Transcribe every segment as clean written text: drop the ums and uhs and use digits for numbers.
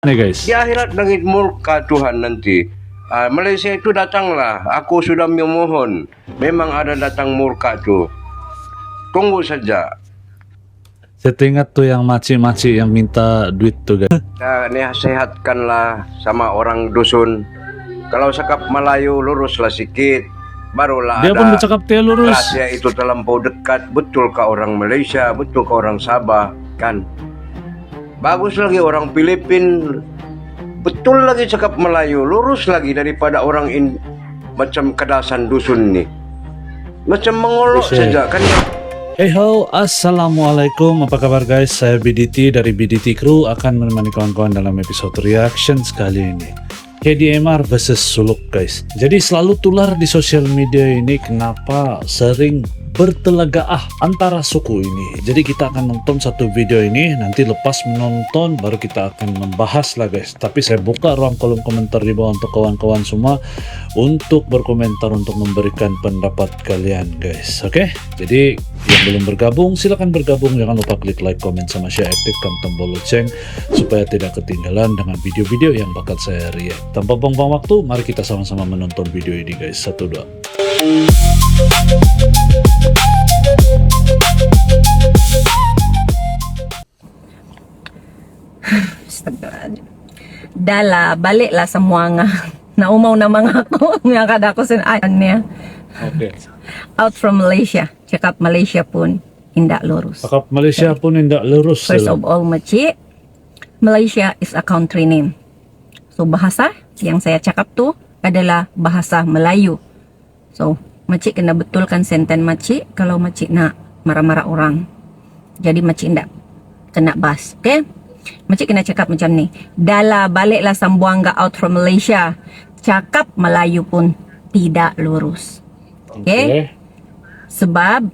nih guys. Di akhirat langit murka Tuhan nanti. Malaysia itu datanglah. Aku sudah memohon. Memang ada datang murka tu. Tunggu saja. Saya teringat tuh yang maci-maci yang minta duit tuh guys. Nasihatkanlah sama orang dusun. Kalau cakap Melayu luruslah sikit. Barulah Dia ada pun bercakap dia lurus. rahasia itu terlampau dekat. Betul ke orang Malaysia, betul ke orang Sabah, kan? Bagus lagi orang Filipin, betul lagi cakap Melayu, lurus lagi daripada orang macam kedasan dusun ni. Macam mengolok saja kan. Hey ho, assalamualaikum, apa kabar guys? Saya BDT dari BDT Crew akan menemani kawan-kawan dalam episode reaction kali ini. KDMR versus Suluk guys. Jadi selalu tular di sosial media ini kenapa sering bertelagaah antara suku ini. Jadi kita akan nonton satu video ini, nanti lepas menonton baru kita akan membahas lah guys. Tapi saya buka ruang kolom komentar di bawah untuk kawan-kawan semua untuk berkomentar, untuk memberikan pendapat kalian guys. Oke? Jadi yang belum bergabung silakan bergabung, jangan lupa klik like, comment sama share, aktifkan tombol lonceng supaya tidak ketinggalan dengan video-video yang bakal saya react. Tanpa buang-buang waktu, mari kita sama-sama menonton video ini guys. 1, 2. Astagfirullahaladzim. Dah lah, baliklah semua ngah. Naumaw na mga ako. Yang kada ko sinaan niya. Oke. Out from Malaysia. Cakap Malaysia pun indak lurus. Cakap Malaysia pun tidak lurus. First of all, Makcik, Malaysia is a country name. So, bahasa yang saya cakap tu adalah bahasa Melayu. So, Makcik kena betulkan senten Makcik kalau Makcik nak marah-marah orang. Jadi, Makcik indak kena bas. Okay? Makcik kena cakap macam ni. Dahlah, baliklah Sambuanga out from Malaysia. Cakap Melayu pun tidak lurus. Okay? Sebab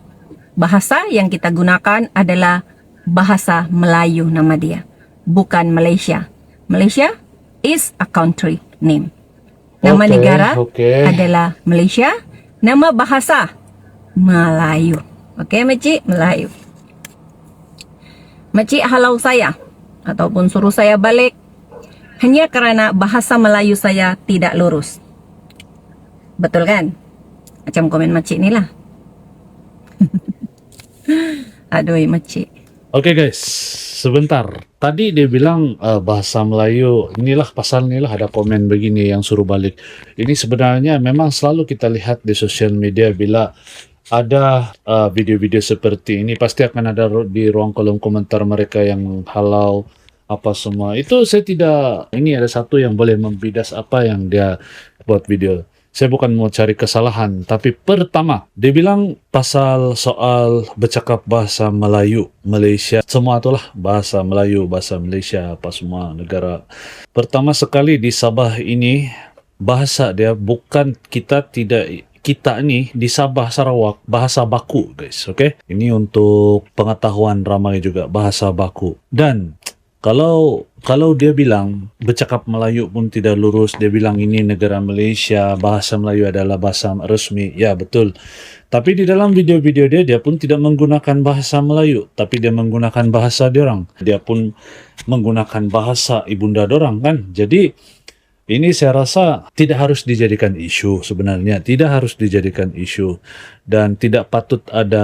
bahasa yang kita gunakan adalah bahasa Melayu nama dia. Bukan Malaysia. Malaysia is a country name. Nama negara adalah Malaysia. Nama bahasa Melayu. Okay, Makcik? Melayu. Makcik halau saya ataupun suruh saya balik hanya kerana bahasa Melayu saya tidak lurus. Betul kan? Macam komen Makcik ni lah. Aduh, Makcik. Oke guys, sebentar. Tadi dia bilang bahasa Melayu, inilah pasal inilah ada komen begini yang suruh balik. Ini sebenarnya memang selalu kita lihat di sosial media bila ada video-video seperti ini pasti akan ada di ruang kolom komentar mereka yang menghalau apa semua. Itu saya tidak, ini ada satu yang boleh membidas apa yang dia buat video. Saya bukan mau cari kesalahan, tapi pertama, dia bilang pasal soal bercakap bahasa Melayu, Malaysia, semua itulah bahasa Melayu, bahasa Malaysia, apa semua negara. Pertama sekali di Sabah ini, bahasa dia bukan kita ni di Sabah Sarawak bahasa baku guys, okay? Ini untuk pengetahuan ramai juga, bahasa baku. Dan kalau dia bilang bercakap Melayu pun tidak lurus, dia bilang ini negara Malaysia, bahasa Melayu adalah bahasa resmi. Ya, betul. Tapi di dalam video-video dia pun tidak menggunakan bahasa Melayu, tapi dia menggunakan bahasa diorang. Dia pun menggunakan bahasa ibunda dorang kan. Jadi ini saya rasa tidak harus dijadikan isu sebenarnya. Tidak harus dijadikan isu. Dan tidak patut ada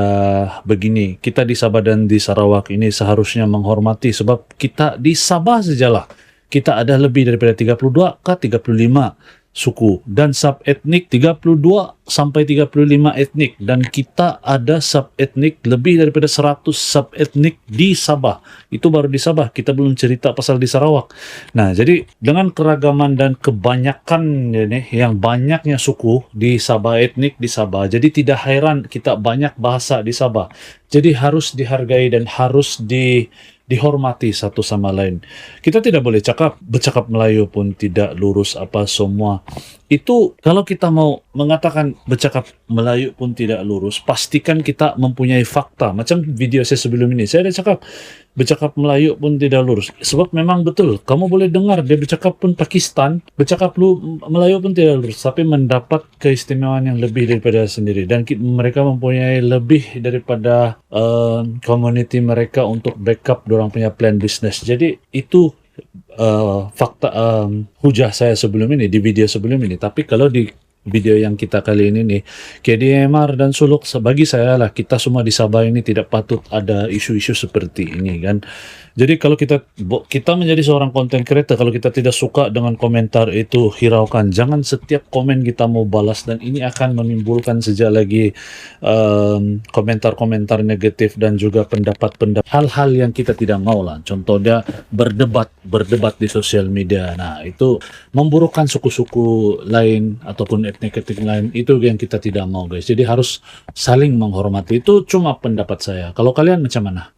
begini. Kita di Sabah dan di Sarawak ini seharusnya menghormati. Sebab kita di Sabah sajalah. Kita ada lebih daripada 32 ke 35 suku. Dan sub-etnik 32 sampai 35 etnik. Dan kita ada sub-etnik lebih daripada 100 sub-etnik di Sabah. Itu baru di Sabah. Kita belum cerita pasal di Sarawak. Nah, jadi dengan keragaman dan kebanyakan ini, yang banyaknya suku di Sabah, etnik di Sabah. Jadi tidak heran kita banyak bahasa di Sabah. Jadi harus dihargai dan harus dihormati satu sama lain. Kita tidak boleh bercakap Melayu pun tidak lurus apa semua. Itu kalau kita mau mengatakan bercakap Melayu pun tidak lurus, pastikan kita mempunyai fakta. Macam video saya sebelum ini, saya ada cakap bercakap Melayu pun tidak lurus. Sebab memang betul, kamu boleh dengar dia bercakap pun Pakistan, bercakap Melayu pun tidak lurus, tapi mendapat keistimewaan yang lebih daripada sendiri. Dan mereka mempunyai lebih daripada community mereka untuk backup dorang punya plan bisnes. Jadi itu fakta hujah saya sebelum ini di video sebelum ini, tapi kalau di video yang kita kali ini nih, KDMR dan Suluk, bagi saya lah, kita semua di Sabah ini tidak patut ada isu-isu seperti ini kan. Jadi kalau kita menjadi seorang content creator, kalau kita tidak suka dengan komentar itu, hiraukan. Jangan setiap komen kita mau balas, dan ini akan menimbulkan sejak lagi komentar-komentar negatif dan juga pendapat-pendapat hal-hal yang kita tidak mau lah. Contohnya berdebat di sosial media. Nah, itu memburukkan suku-suku lain ataupun etnik-etnik lain, itu yang kita tidak mau guys. Jadi harus saling menghormati. Itu cuma pendapat saya. Kalau kalian macam mana?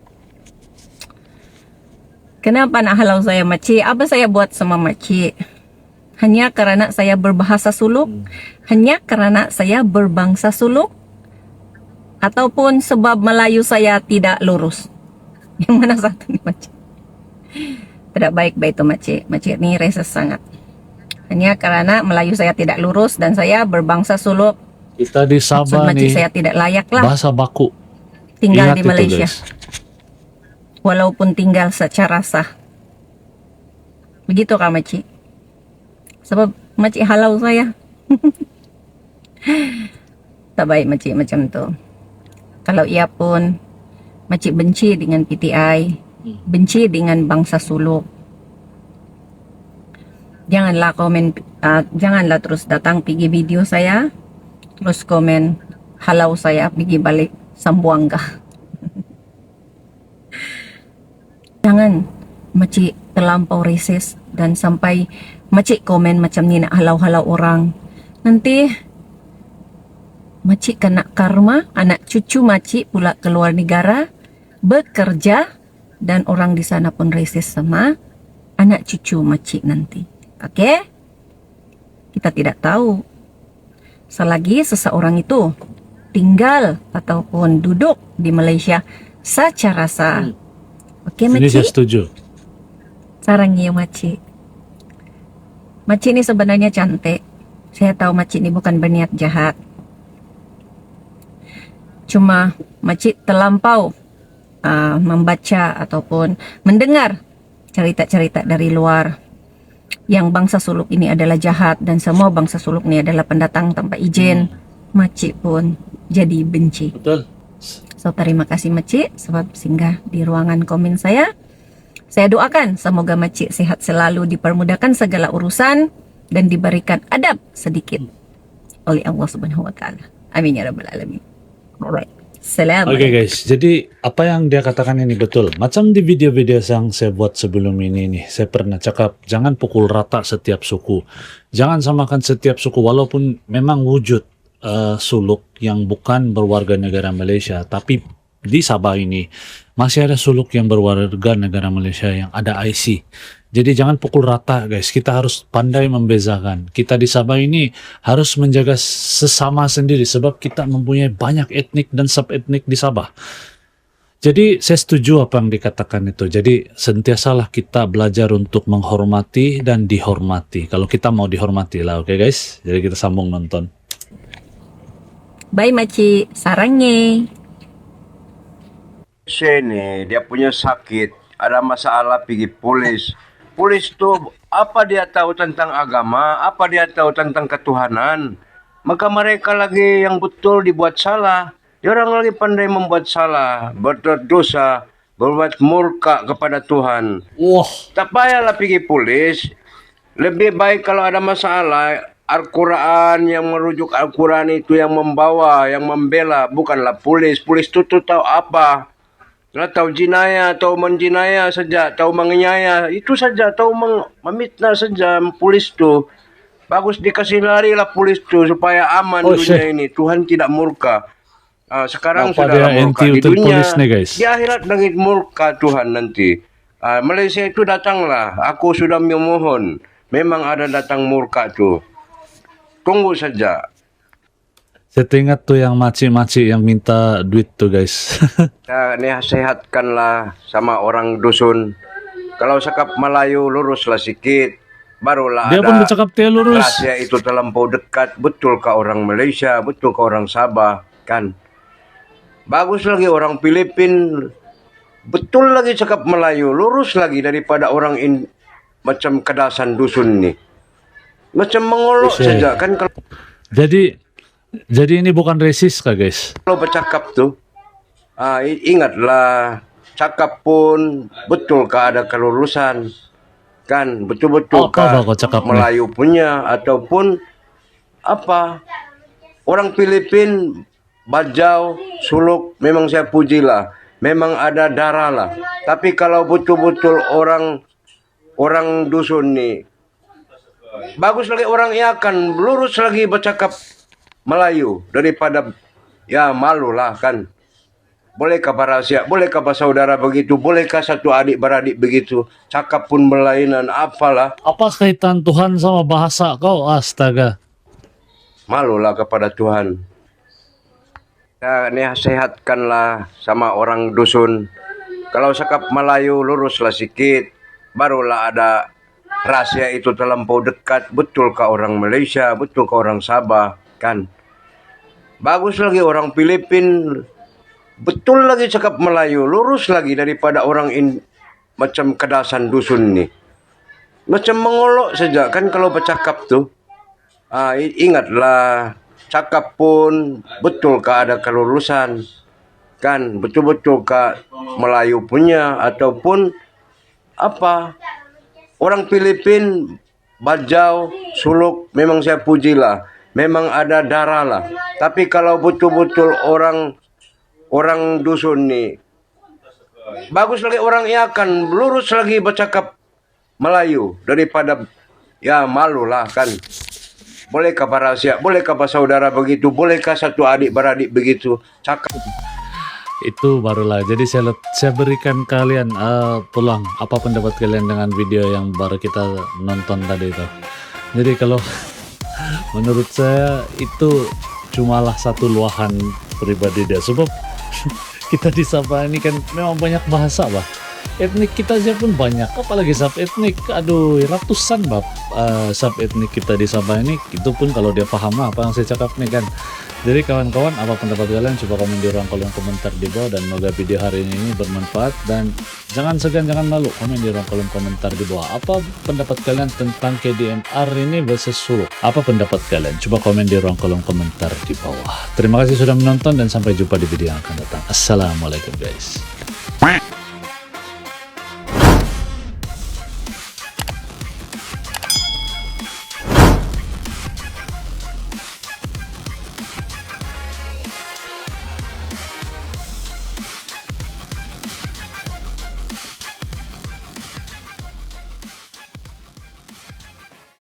Kenapa nak halau saya makcik? Apa saya buat sama makcik? Hanya karena saya berbahasa suluk? Hanya karena saya berbangsa suluk? Ataupun sebab Melayu saya tidak lurus? Yang mana satu ni makcik? Tidak baik-baik itu makcik. Makcik ni racist sangat. Hanya karena Melayu saya tidak lurus dan saya berbangsa suluk. Kita di Maksud Sabah makcik nih, saya tidak layak lah bahasa baku. tinggal Ingat di itu, Malaysia. guys. Walaupun tinggal secara sah. Begitu kah makcik? Sebab makcik halau saya. Tak baik makcik macam tu. Kalau ia pun makcik benci dengan PTI, benci dengan bangsa suluk, janganlah janganlah terus datang pergi video saya, terus komen halau saya pergi balik Sambuanga. Jangan makcik terlampau racist dan sampai makcik komen macam ni nak halau-halau orang. Nanti makcik kena karma, anak cucu makcik pula keluar negara bekerja dan orang di sana pun racist sama anak cucu makcik nanti. Okey? Kita tidak tahu. Selagi seseorang itu tinggal ataupun duduk di Malaysia secara sah. Okey Ini saya makcik? setuju. Sarangnya makcik. Makcik ni sebenarnya cantik. Saya tahu makcik ni bukan berniat jahat. Cuma makcik terlampau membaca ataupun mendengar cerita-cerita dari luar yang bangsa suluk ini adalah jahat dan semua bangsa suluk ini adalah pendatang tanpa izin. Makcik pun jadi benci. Betul. So terima kasih makcik sebab singgah di ruangan komen saya. Saya doakan semoga makcik sihat selalu, dipermudahkan segala urusan dan diberikan adab sedikit oleh Allah Subhanahu wa taala. Amin ya rabbal alamin. Alright. Salam. Oke guys, jadi apa yang dia katakan ini betul. Macam di video-video yang saya buat sebelum ini nih, saya pernah cakap jangan pukul rata setiap suku. Jangan samakan setiap suku, walaupun memang wujud suluk yang bukan berwarga negara Malaysia, tapi di Sabah ini masih ada suluk yang berwarga negara Malaysia yang ada IC. Jadi jangan pukul rata guys, kita harus pandai membezakan. Kita di Sabah ini harus menjaga sesama sendiri sebab kita mempunyai banyak etnik dan sub-etnik di Sabah. Jadi saya setuju apa yang dikatakan itu. Jadi sentiasalah kita belajar untuk menghormati dan dihormati. Kalau kita mau dihormati lah, oke guys? Jadi kita sambung nonton. Bye makcik, sarangnya. Sini dia punya sakit, ada masalah pergi polis. Polis tu apa dia tahu tentang agama, apa dia tahu tentang ketuhanan. Maka mereka lagi yang betul dibuat salah. Dia orang lagi pandai membuat salah, berbuat dosa, berbuat murka kepada Tuhan. Wah, Tak payahlah pergi polis. Lebih baik kalau ada masalah, Al-Quran yang merujuk Al-Quran itu yang membawa, yang membela, bukanlah polis. Polis itu tahu apa? Tahu jinayah, tahu menjinayah saja, tahu menganiaya, itu saja, tahu memitnah saja polis tu. Bagus dikasih lari lah polis tu supaya aman dunia ini. Tuhan tidak murka. Sekarang apa sudah dia murka di anti untuk dunia. polis nih guys? Di akhirat lagi murka Tuhan nanti. Malaysia itu datanglah. Aku sudah memohon. Memang ada datang murka tu. Tunggu saja. Saya teringat tuh yang makcik-makcik yang minta duit tuh guys. Nasihatkanlah sama orang dusun. Kalau cakap Melayu luruslah sikit. Barulah Dia ada pun bercakap dia lurus. rahasia itu terlampau dekat. Betul ke orang Malaysia, betul ke orang Sabah, kan? Bagus lagi orang Filipin. Betul lagi cakap Melayu, lurus lagi daripada orang macam kedasan dusun nih. Macam mengolok Oke. saja kan Jadi ini bukan resis kah guys? kalau bercakap tuh. Ingatlah, cakap pun betulkah ada kelulusan? Kan betul-betul Apa kau cakap nih? Melayu punya ataupun apa? Orang Filipin, Bajau, Suluk memang saya pujilah. Memang ada darah lah. Tapi kalau betul-betul orang dusun nih, bagus lagi orang Iakan, lurus lagi bercakap Melayu daripada ya malu lah kan. Bolehkah barasia, bolehkah bersaudara begitu, bolehkah satu adik beradik begitu, cakap pun berlainan, apalah. Apa kaitan Tuhan sama bahasa kau? Astaga. Malulah kepada Tuhan. Ya, nasihatkanlah sama orang dusun. Kalau cakap Melayu luruslah sikit, barulah ada rahasia itu terlampau dekat. Betulkah orang Malaysia, betulkah orang Sabah, kan? Bagus lagi orang Filipin, betul lagi cakap Melayu, lurus lagi daripada orang macam kedasan dusun nih. Macam mengolok saja kan kalau bercakap tuh. Ingatlah, cakap pun betulkah ada kelulusan? Kan betul-betulkah Melayu punya ataupun apa? Orang Filipin, Bajau, Suluk memang saya pujilah. Memang ada darah lah. Tapi kalau betul-betul orang dusun nih, bagus lagi orang Iakan, lurus lagi bercakap Melayu daripada ya malulah kan. Bolehkah barasia, bolehkah bersaudara begitu, bolehkah satu adik beradik begitu, cakap. Itu barulah. Jadi saya berikan kalian peluang. Apa pendapat kalian dengan video yang baru kita nonton tadi itu? Jadi kalau menurut saya itu cumalah satu luahan pribadi dia. Sebab kita di Sabah ini kan memang banyak bahasa, bah. Etnik kita aja pun banyak, apalagi sub etnik. Aduh, ratusan bab sub etnik kita di Sabah ini. Itu pun kalau dia paham apa yang saya cakap nih kan. Jadi kawan-kawan, apa pendapat kalian? Coba komen di ruang kolom komentar di bawah. Dan semoga video hari ini bermanfaat. Dan jangan segan, jangan malu komen di ruang kolom komentar di bawah. Apa pendapat kalian tentang KDMR ini versus Suluk? Apa pendapat kalian? Coba komen di ruang kolom komentar di bawah. Terima kasih sudah menonton dan sampai jumpa di video yang akan datang. Assalamualaikum guys.